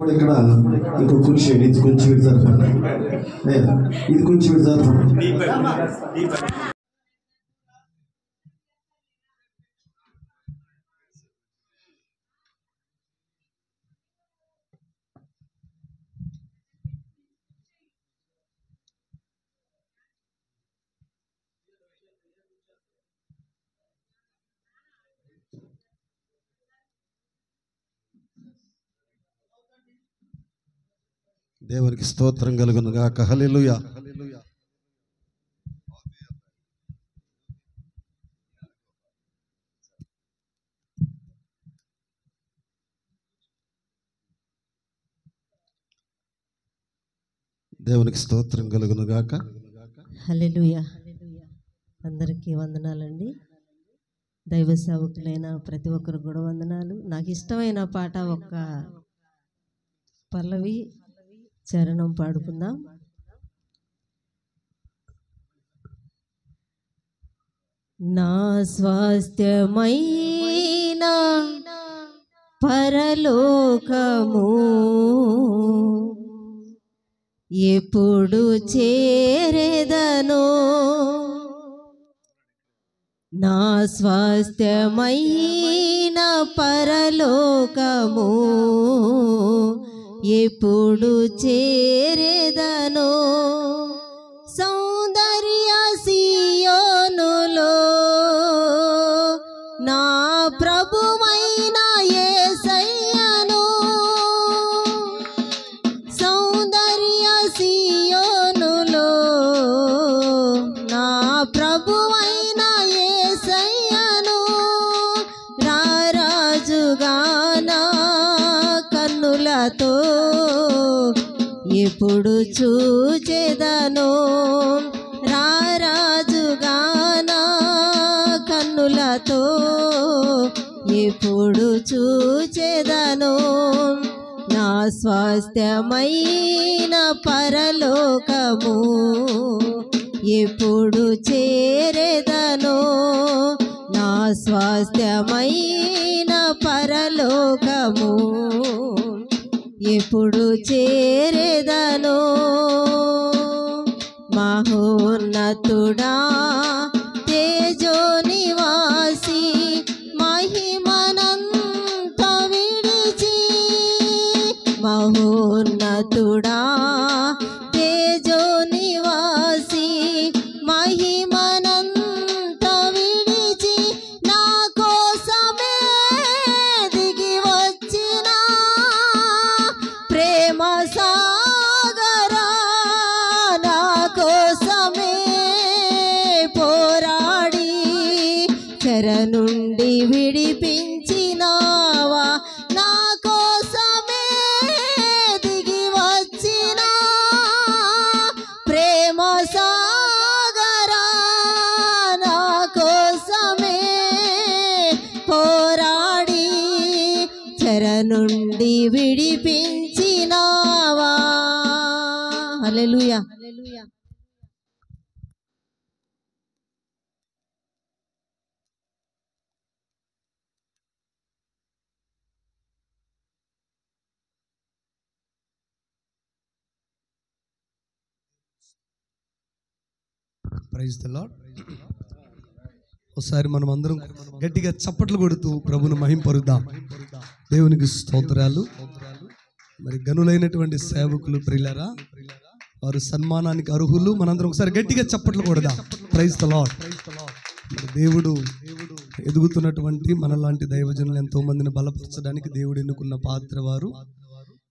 ఇక్కడ ఇంకో కుర్చీ ఇది కొంచెం ఇటు జరపండి, ఇది కొంచెం ఇటు జరపండి. దేవునికి స్తోత్రం కలుగును గాక. హల్లెలూయా. దేవునికి స్తోత్రం కలుగును గాక. హల్లెలూయా. అందరికీ వందనాలండి. దైవ సేవకులైన ప్రతి ఒక్కరు కూడా వందనాలు. నాకు ఇష్టమైన పాట ఒక్క పల్లవి చరణం పాడుకుందాం. నా స్వాస్థ్యమైన పరలోకము ఎప్పుడు చేరెదనో, నా స్వాస్థ్యమైన పరలోకము ఎప్పుడు చేరెదనో, సౌందర్య సియోనులో నా ప్రభువైన యేసయ్యను, సౌందర్య సియోనులో నా ప్రభువైన యేసయ్యను, రారాజుగా నా కన్నులతో ఎప్పుడు చూచెదనో, రారాజుగా నా కన్నులతో ఎప్పుడు చూచెదనో, నా స్వాస్థ్యమైన పరలోకము ఎప్పుడు చేరెదనో, నా స్వాస్థ్యమైన పరలోకము ఎప్పుడు చేరెదనో, మహోన్నతుడా తేజో నివాసి మహిమనంత విడిచి, మహోన్నతుడా తేజో నివాసి మహిమనంత విడిచి, నా కోసమే దిగి వచ్చిన ప్రేమ సాగరా, నా కోసమే పోరాడి చెర నుండి విడిపించినావా, నా కోసమే దిగి వచ్చిన ప్రేమ సాగరా, నా కోసమే పోరాడి చెర నుండి విడిపించినావా. హల్లెలూయా. Praise the Lord. ఒకసారి మనం అందరం గట్టిగా చప్పట్లు కొడుతూ ప్రభును మహింపరుద్దాం. దేవునికి స్తోత్రాలు. మరి గనులైనటువంటి సేవకులు ప్రియులారా, వారు సన్మానానికి అర్హులు. మనందరం ఒకసారి గట్టిగా చప్పట్లు కొడదాం. Praise the lord. దేవుడు ఎదుగుతున్నటువంటి మనలాంటి దైవజనులు ఎంతో మందిని బలపరచడానికి దేవుడు ఎన్నుకున్న పాత్ర వారు.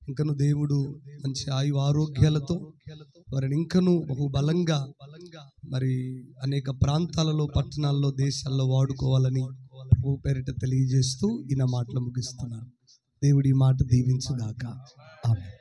ఇంకను దేవుడు మంచి ఆయు ఆరోగ్యాలతో వారిని ఇంకను బహుబలంగా మరి అనేక ప్రాంతాలలో, పట్టణాల్లో, దేశాల్లో వాడుకోవాలని పేరిట తెలియజేస్తూ ఈ నా మాటలు ముగిస్తున్నాను. దేవుడి మాట దీవించుగాక. ఆమేన్.